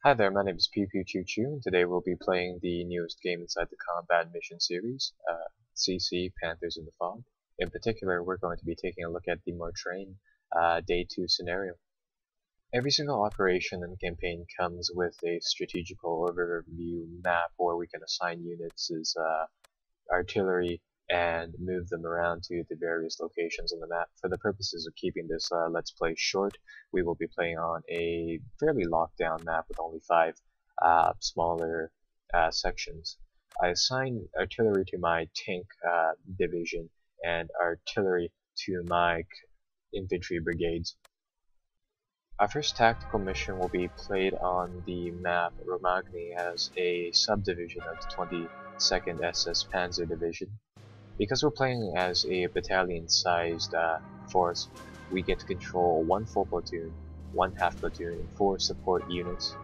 Hi there, my name is PPCC, and today we'll be playing the newest game inside the Combat Mission series, CC Panthers in the Fog. In particular, we're going to be taking a look at the Mortain Day 2 scenario. Every single operation and campaign comes with a strategical overview map where we can assign units as artillery and move them around to the various locations on the map. For the purposes of keeping this Let's Play short, we will be playing on a fairly locked down map with only 5 smaller sections. I assigned artillery to my tank division and artillery to my infantry brigades. Our first tactical mission will be played on the map Romagny as a subdivision of the 22nd SS Panzer Division. Because we're playing as a battalion-sized force, we get to control 1 full platoon, 1 half platoon, and 4 support units.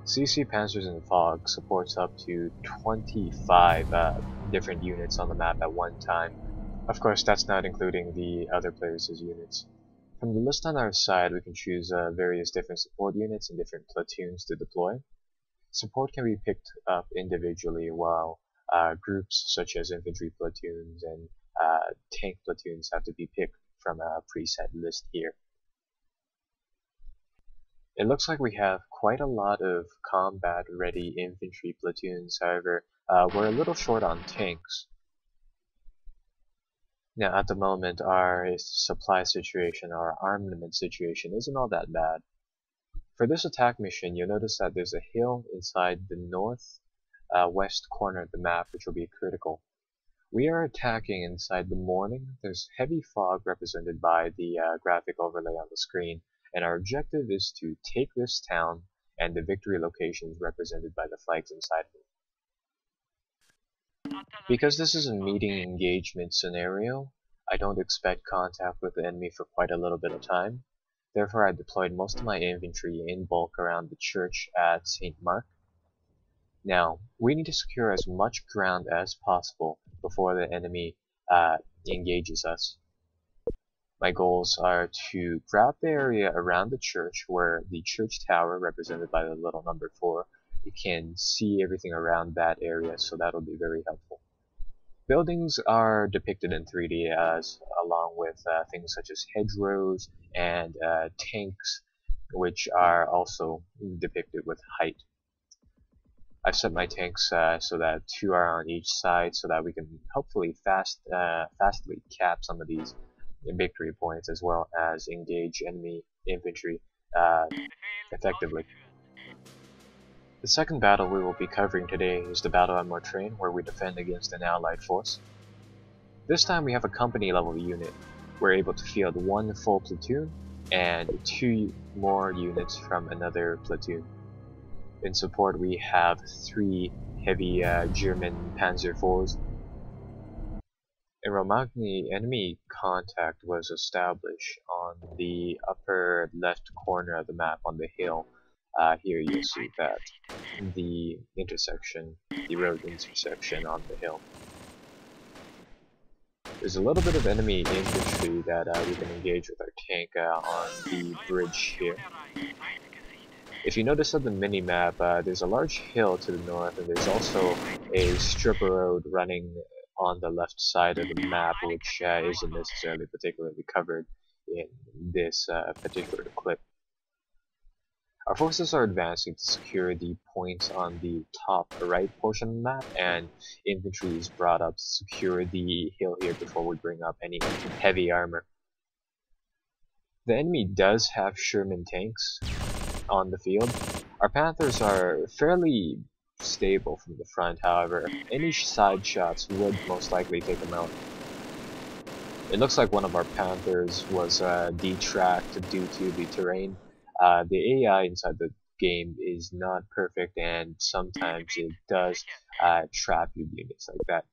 CC Panzers in the Fog supports up to 25 different units on the map at one time. Of course, that's not including the other players' units. From the list on our side, we can choose various different support units and different platoons to deploy. Support can be picked up individually, while groups such as infantry platoons and tank platoons have to be picked from a preset list here. It looks like we have quite a lot of combat-ready infantry platoons, however, we're a little short on tanks. Now, at the moment, our supply situation, our armament situation isn't all that bad. For this attack mission, you'll notice that there's a hill inside the north west corner of the map, which will be critical. We are attacking inside the morning. There's heavy fog represented by the graphic overlay on the screen, and our objective is to take this town and the victory locations represented by the flags inside of it. Because this is a meeting engagement scenario, I don't expect contact with the enemy for quite a little bit of time. Therefore, I deployed most of my infantry in bulk around the church at St. Mark. Now, we need to secure as much ground as possible before the enemy engages us. My goals are to grab the area around the church where the church tower, represented by the little number 4, you can see everything around that area, so that'll be very helpful. Buildings are depicted in 3D along with things such as hedgerows and tanks, which are also depicted with height. I've set my tanks so that 2 are on each side, so that we can hopefully fastly cap some of these victory points, as well as engage enemy infantry effectively. The second battle we will be covering today is the battle at Mortain, where we defend against an allied force. This time we have a company level unit. We're able to field 1 full platoon and 2 more units from another platoon. In support, we have 3 heavy German Panzer IVs. In Romagny, enemy contact was established on the upper left corner of the map on the hill. Here you'll see that the intersection, the road intersection on the hill. There's a little bit of enemy infantry that we can engage with our tank on the bridge here. If you notice on the mini-map, there's a large hill to the north, and there's also a strip of road running on the left side of the map, which isn't necessarily particularly covered in this particular clip. Our forces are advancing to secure the points on the top right portion of the map, and infantry is brought up to secure the hill here before we bring up any heavy armor. The enemy does have Sherman tanks on the field. Our Panthers are fairly stable from the front, however, any side shots would most likely take them out. It looks like one of our Panthers was detracked due to the terrain. The AI inside the game is not perfect, and sometimes it does trap you units like that.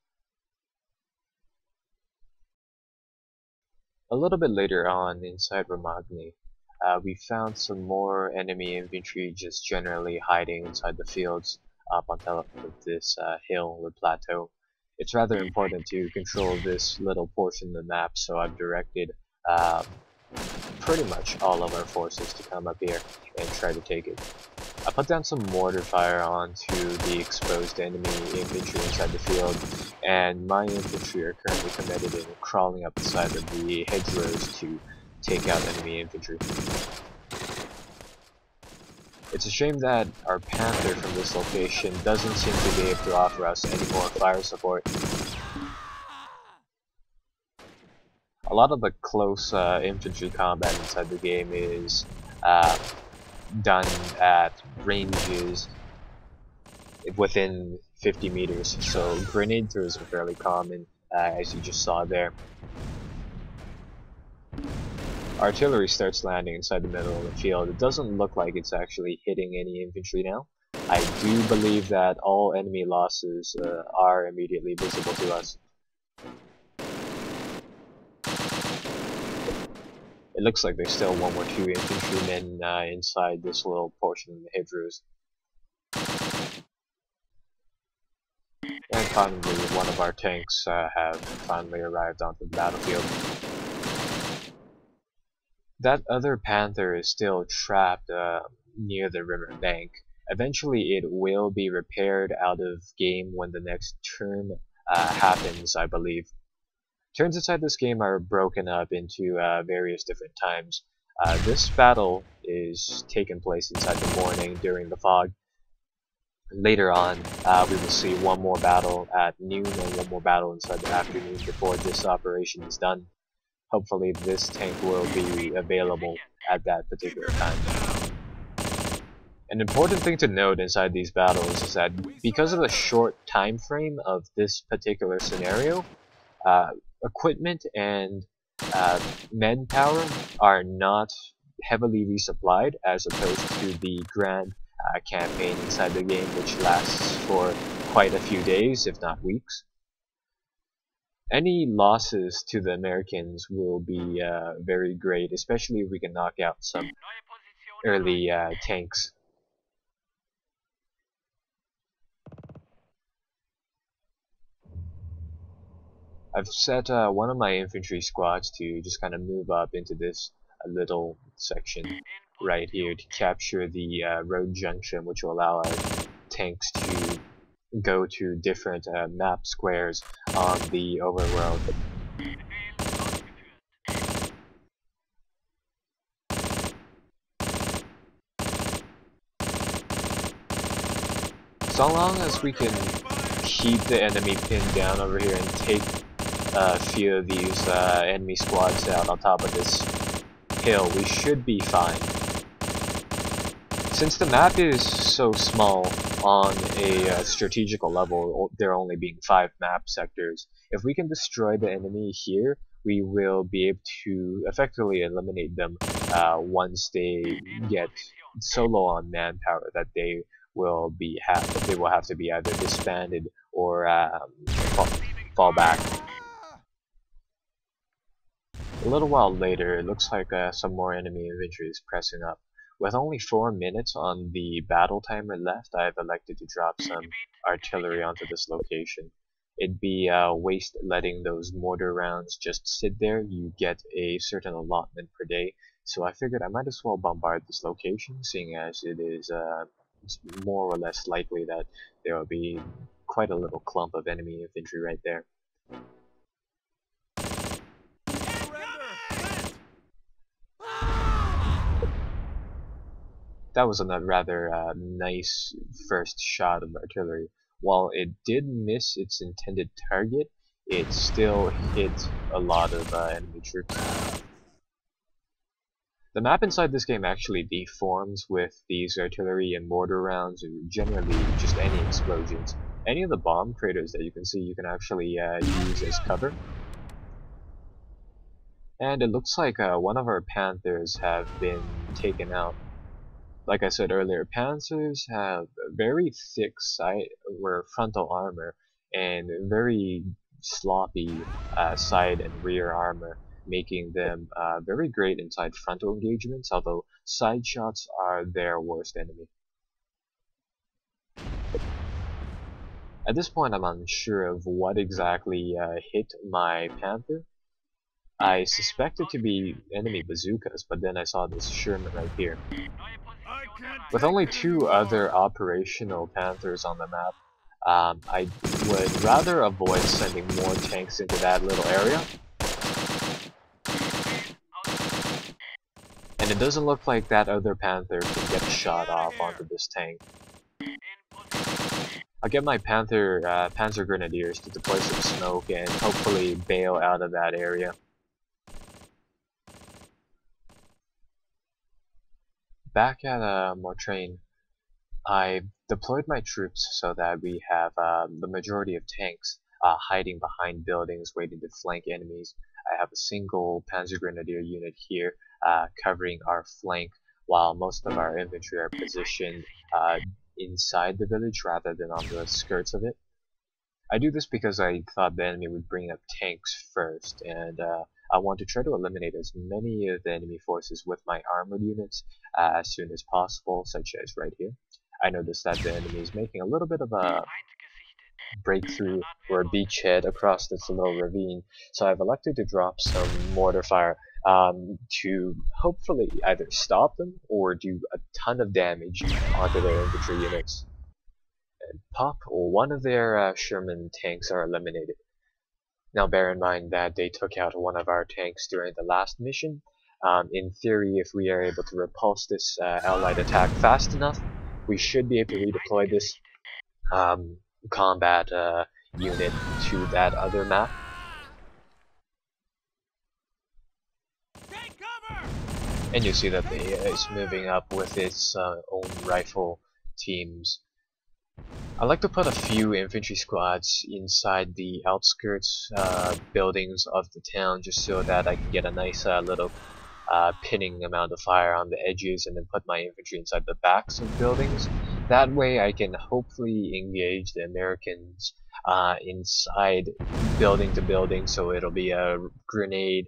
A little bit later on inside Romagny, we found some more enemy infantry just generally hiding inside the fields up on top of this hill or plateau. It's rather important to control this little portion of the map, so I've directed pretty much all of our forces to come up here and try to take it. I put down some mortar fire onto the exposed enemy infantry inside the field, and my infantry are currently committed in crawling up the side of the hedgerows to take out enemy infantry. It's a shame that our Panther from this location doesn't seem to be able to offer us any more fire support. A lot of the close infantry combat inside the game is done at ranges within 50 meters, so grenade throws are fairly common, as you just saw there. Artillery starts landing inside the middle of the field. It doesn't look like it's actually hitting any infantry now. I do believe that all enemy losses are immediately visible to us. It looks like there's still one or two infantrymen inside this little portion of the hedgerows. And finally, one of our tanks have finally arrived onto the battlefield. That other Panther is still trapped near the river bank. Eventually it will be repaired out of game when the next turn happens, I believe. Turns inside this game are broken up into various different times. This battle is taking place inside the morning during the fog. Later on, we will see one more battle at noon and one more battle inside the afternoon before this operation is done. Hopefully this tank will be available at that particular time. An important thing to note inside these battles is that because of the short time frame of this particular scenario, equipment and manpower are not heavily resupplied as opposed to the grand campaign inside the game, which lasts for quite a few days, if not weeks. Any losses to the Americans will be very great, especially if we can knock out some early tanks. I've set one of my infantry squads to just kind of move up into this little section right here to capture the road junction, which will allow our tanks to go to different map squares on the overworld. So long as we can keep the enemy pinned down over here and take a few of these enemy squads out on top of this hill, we should be fine. Since the map is so small on a strategical level, there only being 5 map sectors, if we can destroy the enemy here, we will be able to effectively eliminate them once they get so low on manpower that they will have to be either disbanded or fall back. A little while later, it looks like some more enemy infantry is pressing up. With only 4 minutes on the battle timer left, I have elected to drop some artillery onto this location. It'd be waste letting those mortar rounds just sit there. You get a certain allotment per day, so I figured I might as well bombard this location, seeing as it is it's more or less likely that there will be quite a little clump of enemy infantry right there. That was a rather nice first shot of artillery. While it did miss its intended target, it still hit a lot of enemy troops. The map inside this game actually deforms with these artillery and mortar rounds, or generally just any explosions. Any of the bomb craters that you can see, you can actually use as cover. And it looks like one of our Panthers have been taken out. Like I said earlier, Panzers have very thick side or frontal armor and very sloppy side and rear armor, making them very great inside frontal engagements, although side shots are their worst enemy. At this point, I'm unsure of what exactly hit my Panther. I suspect it to be enemy bazookas, but then I saw this Sherman right here. With only 2 other operational Panthers on the map, I would rather avoid sending more tanks into that little area. And it doesn't look like that other Panther can get a shot off onto this tank. I'll get my Panzer Grenadiers to deploy some smoke and hopefully bail out of that area. Back at Mortain, I deployed my troops so that we have the majority of tanks hiding behind buildings waiting to flank enemies. I have a single Panzer Grenadier unit here covering our flank, while most of our infantry are positioned inside the village rather than on the skirts of it. I do this because I thought the enemy would bring up tanks first, and I want to try to eliminate as many of the enemy forces with my armored units as soon as possible, such as right here. I noticed that the enemy is making a little bit of a breakthrough or a beachhead across this little ravine, so I've elected to drop some mortar fire to hopefully either stop them or do a ton of damage onto their infantry units. And pop, one of their Sherman tanks are eliminated. Now bear in mind that they took out one of our tanks during the last mission. In theory, if we are able to repulse this allied attack fast enough, we should be able to redeploy this combat unit to that other map. And you see that the AA is moving up with its own rifle teams. I like to put a few infantry squads inside the outskirts buildings of the town just so that I can get a nice little pinning amount of fire on the edges, and then put my infantry inside the backs of buildings. That way I can hopefully engage the Americans inside building to building, so it'll be a grenade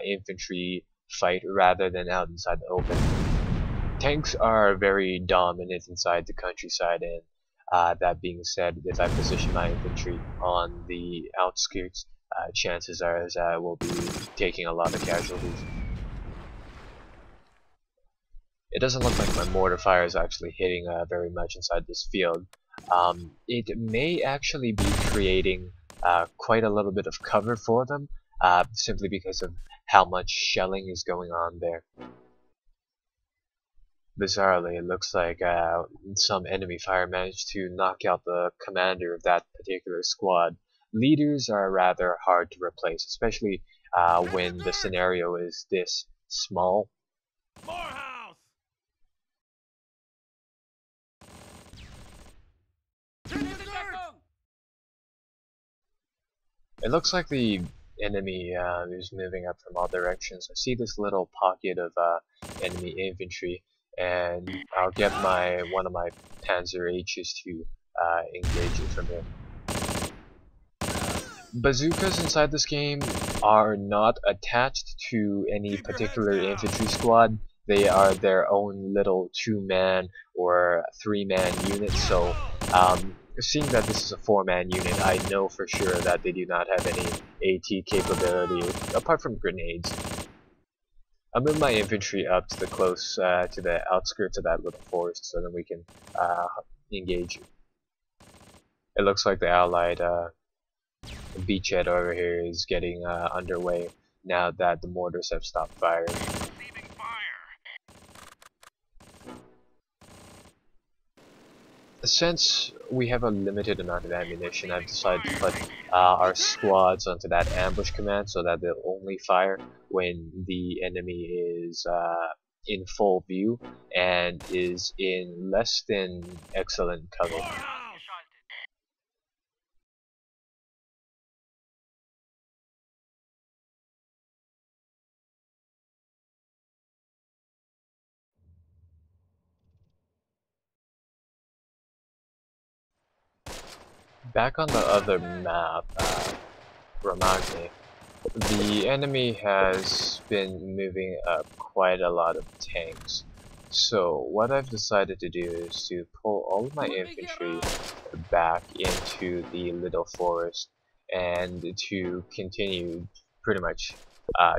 infantry fight rather than out inside the open. Tanks are very dominant inside the countryside, and that being said, if I position my infantry on the outskirts, chances are I will be taking a lot of casualties. It doesn't look like my mortar fire is actually hitting very much inside this field. It may actually be creating quite a little bit of cover for them, simply because of how much shelling is going on there. Bizarrely, it looks like some enemy fire managed to knock out the commander of that particular squad. Leaders are rather hard to replace, especially when the scenario is this small. It looks like the enemy is moving up from all directions. I see this little pocket of enemy infantry, and I'll get one of my Panzer H's to engage it from here. Bazookas inside this game are not attached to any particular infantry squad. They are their own little 2-man or 3-man unit, so seeing that this is a 4-man unit, I know for sure that they do not have any AT capability apart from grenades. I'll move my infantry up to the outskirts of that little forest so that we can engage. It looks like the allied beachhead over here is getting underway now that the mortars have stopped firing. Since we have a limited amount of ammunition, I've decided to put our squads onto that ambush command so that they'll only fire when the enemy is in full view and is in less than excellent cover. Back on the other map, Wehrmacht, the enemy has been moving up quite a lot of tanks. So what I've decided to do is to pull all of my infantry back into the little forest and to continue pretty much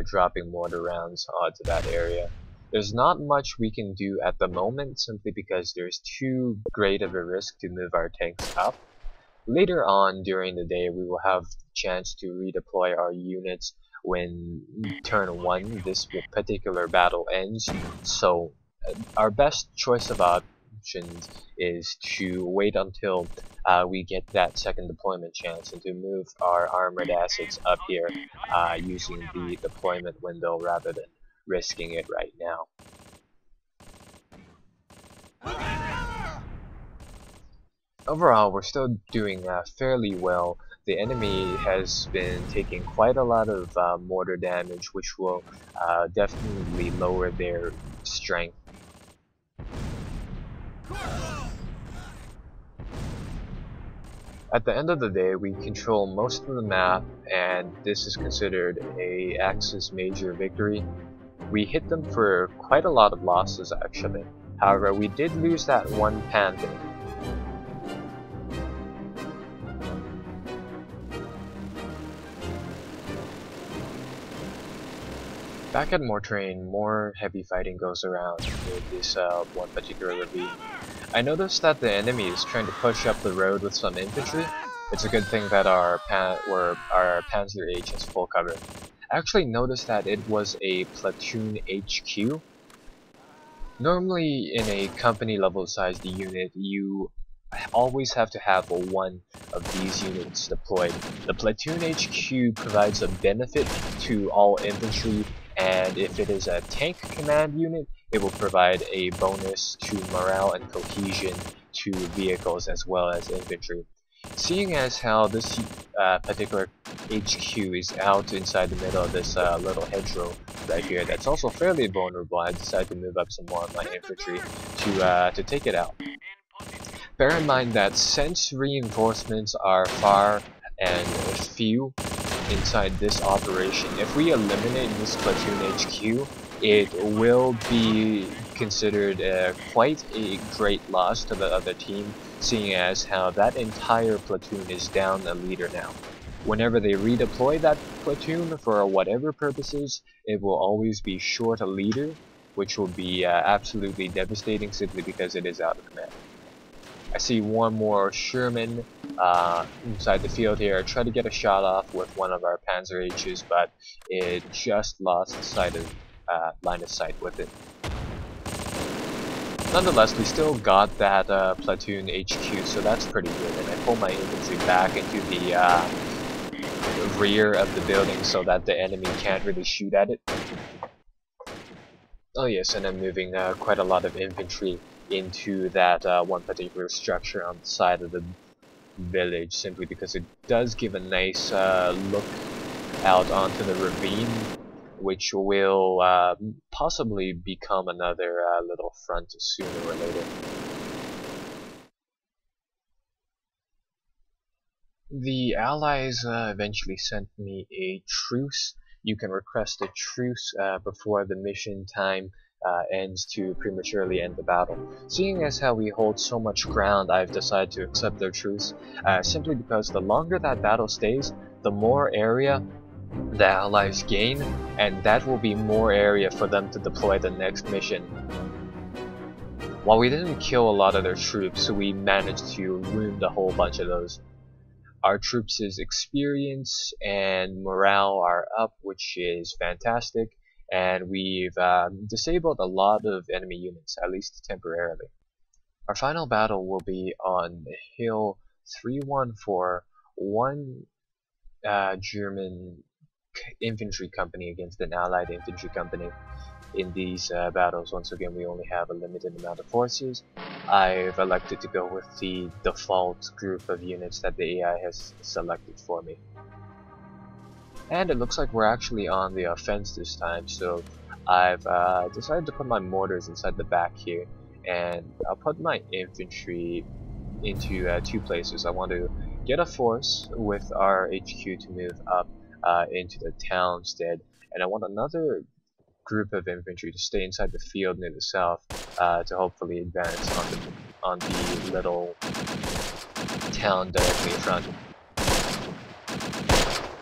dropping mortar rounds onto that area. There's not much we can do at the moment simply because there's too great of a risk to move our tanks up. Later on during the day we will have the chance to redeploy our units when turn 1 this particular battle ends, so our best choice of options is to wait until we get that second deployment chance and to move our armored assets up here using the deployment window rather than risking it right now. Overall, we're still doing fairly well. The enemy has been taking quite a lot of mortar damage, which will definitely lower their strength. At the end of the day, we control most of the map, and this is considered a Axis major victory. We hit them for quite a lot of losses actually. However, we did lose that one Panther. Back at Mortain, more heavy fighting goes around with this one particular ravine. I noticed that the enemy is trying to push up the road with some infantry. It's a good thing that our Panzer H has full cover. I actually noticed that it was a platoon HQ. Normally in a company level sized unit, you always have to have one of these units deployed. The platoon HQ provides a benefit to all infantry, and if it is a tank command unit, it will provide a bonus to morale and cohesion to vehicles as well as infantry. Seeing as how this particular HQ is out inside the middle of this little hedgerow right here that's also fairly vulnerable, I decided to move up some more of my infantry to take it out. Bear in mind that since reinforcements are far and few inside this operation, if we eliminate this platoon HQ, it will be considered quite a great loss to the other team, seeing as how that entire platoon is down a leader now. Whenever they redeploy that platoon for whatever purposes, it will always be short a leader, which will be absolutely devastating simply because it is out of command. I see one more Sherman inside the field here. Try to get a shot off with one of our Panzer H's, but it just lost sight of line of sight with it. Nonetheless, we still got that platoon HQ, so that's pretty good. And I pull my infantry back into the rear of the building so that the enemy can't really shoot at it. Oh yes, and I'm moving quite a lot of infantry into that one particular structure on the side of the village, simply because it does give a nice look out onto the ravine, which will possibly become another little front sooner or later. The Allies eventually sent me a truce. You can request a truce before the mission time ends to prematurely end the battle. Seeing as how we hold so much ground, I've decided to accept their truce, simply because the longer that battle stays, the more area the Allies gain, and that will be more area for them to deploy the next mission. While we didn't kill a lot of their troops, we managed to wound a whole bunch of those. Our troops' experience and morale are up, which is fantastic, and we've disabled a lot of enemy units, at least temporarily. Our final battle will be on Hill 314, one German infantry company against an Allied infantry company. In these battles, once again, we only have a limited amount of forces. I've elected to go with the default group of units that the AI has selected for me. And it looks like we're actually on the offense this time, so I've decided to put my mortars inside the back here, and I'll put my infantry into two places. I want to get a force with our HQ to move up into the town instead, and I want another group of infantry to stay inside the field near the south to hopefully advance on the little town directly in front.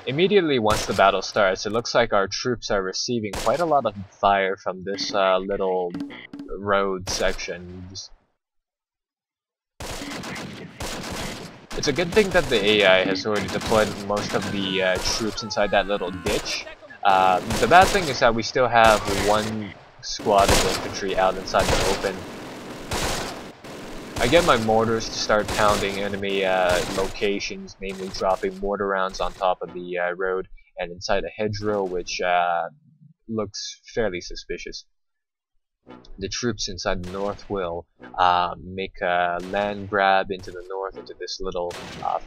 Immediately once the battle starts, it looks like our troops are receiving quite a lot of fire from this little road section. It's a good thing that the AI has already deployed most of the troops inside that little ditch. The bad thing is that we still have one squad of infantry out inside the open. I get my mortars to start pounding enemy locations, namely dropping mortar rounds on top of the road and inside a hedgerow, which looks fairly suspicious. The troops inside the north will make a land grab into the north, into this little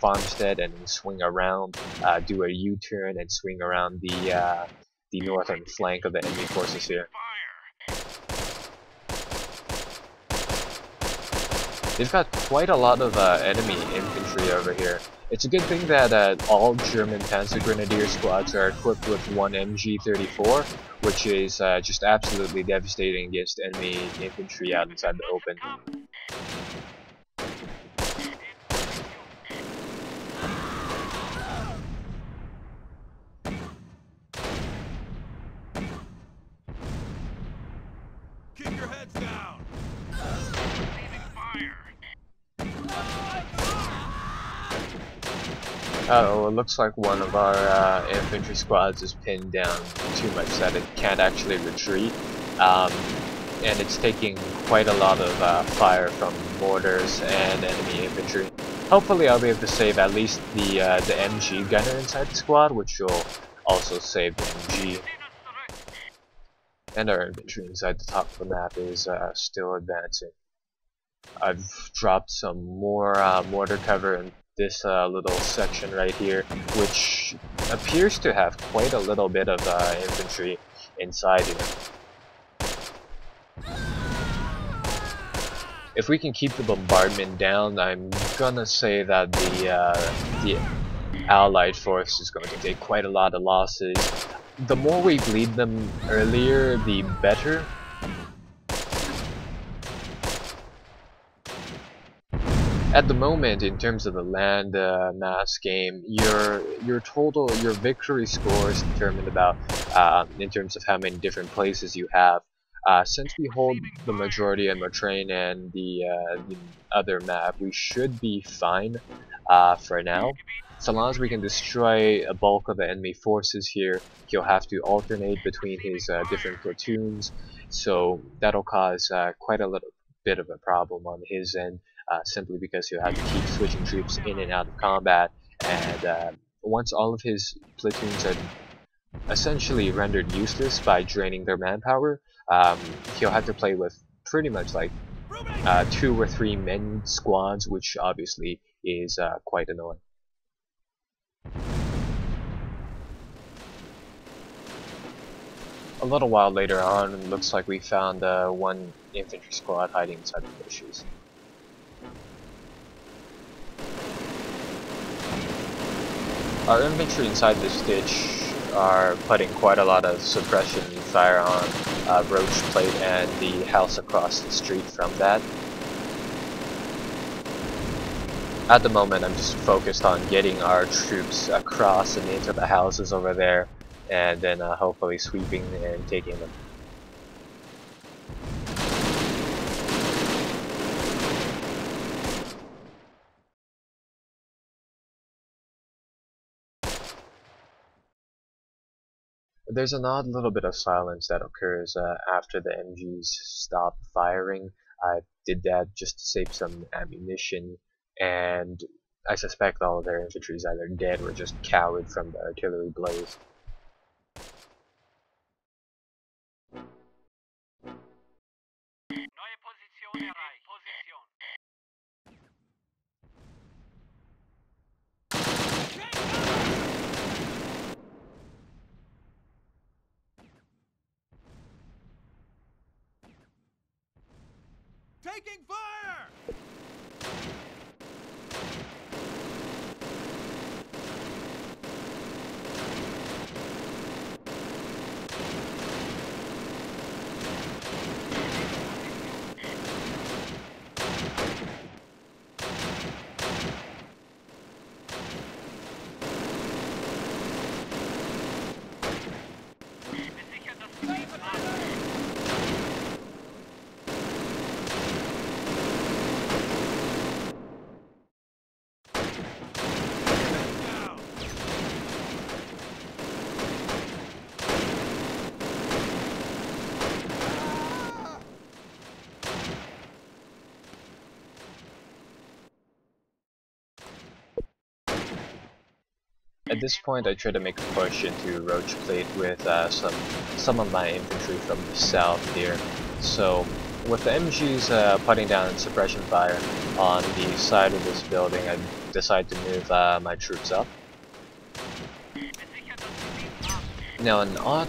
farmstead, and then swing around, do a U-turn, and swing around the northern flank of the enemy forces here. They've got quite a lot of enemy infantry over here. It's a good thing that all German Panzer Grenadier squads are equipped with one MG34, which is just absolutely devastating against enemy infantry out inside the open. Keep your heads down! Uh-oh, it looks like one of our infantry squads is pinned down too much that it can't actually retreat. And it's taking quite a lot of fire from mortars and enemy infantry. Hopefully I'll be able to save at least the MG gunner inside the squad, which will also save the MG. And our infantry inside the top of the map is still advancing. I've dropped some more mortar cover in this little section right here, which appears to have quite a little bit of infantry inside here. If we can keep the bombardment down, I'm gonna say that the Allied force is going to take quite a lot of losses. The more we bleed them earlier, the better. At the moment, in terms of the land mass game, your victory score is determined about in terms of how many different places you have. Since we hold the majority of Mortain and the other map, we should be fine for now. So long as we can destroy a bulk of the enemy forces here, he'll have to alternate between his different platoons, so that'll cause quite a little bit of a problem on his end. Simply because he'll have to keep switching troops in and out of combat, and once all of his platoons are essentially rendered useless by draining their manpower, he'll have to play with pretty much like 2 or 3 men squads, which obviously is quite annoying. A little while later on, it looks like we found one infantry squad hiding inside the bushes. Our infantry inside this ditch are putting quite a lot of suppression fire on Roach Plate and the house across the street from that. At the moment, I'm just focused on getting our troops across and into the houses over there, and then hopefully sweeping and taking them. There's an odd little bit of silence that occurs after the MGs stop firing. I did that just to save some ammunition, and I suspect all of their infantry is either dead or just cowered from the artillery blows. Taking fire! At this point, I try to make a push into Roach Plate with some of my infantry from the south here. So, with the MGs putting down suppression fire on the side of this building, I decide to move my troops up. Now, an odd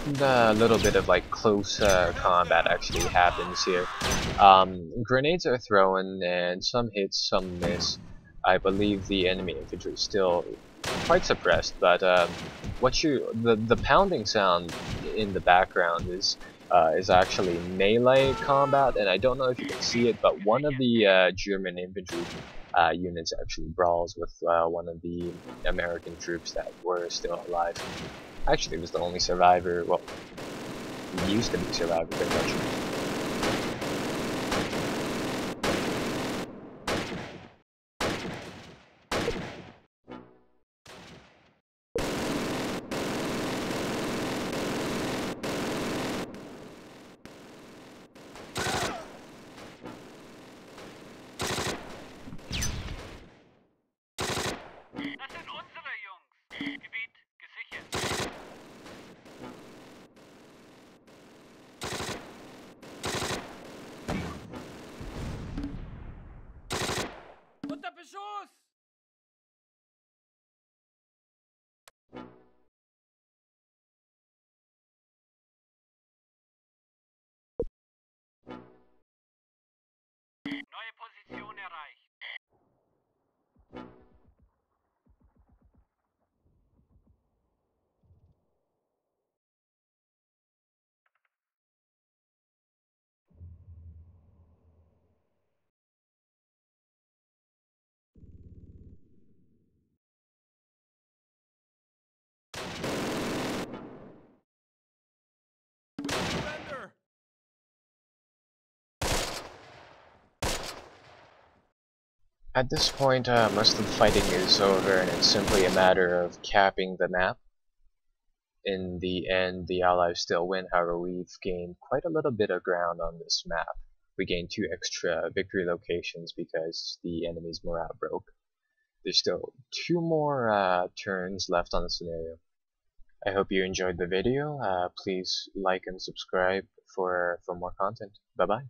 little bit of like close combat actually happens here. Grenades are thrown, and some hits, some miss. I believe the enemy infantry is still quite suppressed, but the pounding sound in the background is actually melee combat, and I don't know if you can see it, but one of the German infantry units actually brawls with one of the American troops that were still alive. Actually, was the only survivor. Well, he used to be a survivor, pretty much. Das sind unsere Jungs. Gebiet gesichert. Unter Beschuss! Neue Position erreicht. Surrender! At this point, most of the fighting is over, and it's simply a matter of capping the map. In the end, the Allies still win, however, we've gained quite a little bit of ground on this map. We gained 2 extra victory locations because the enemy's morale broke. There's still 2 more turns left on the scenario. I hope you enjoyed the video. Please like and subscribe for more content. Bye bye.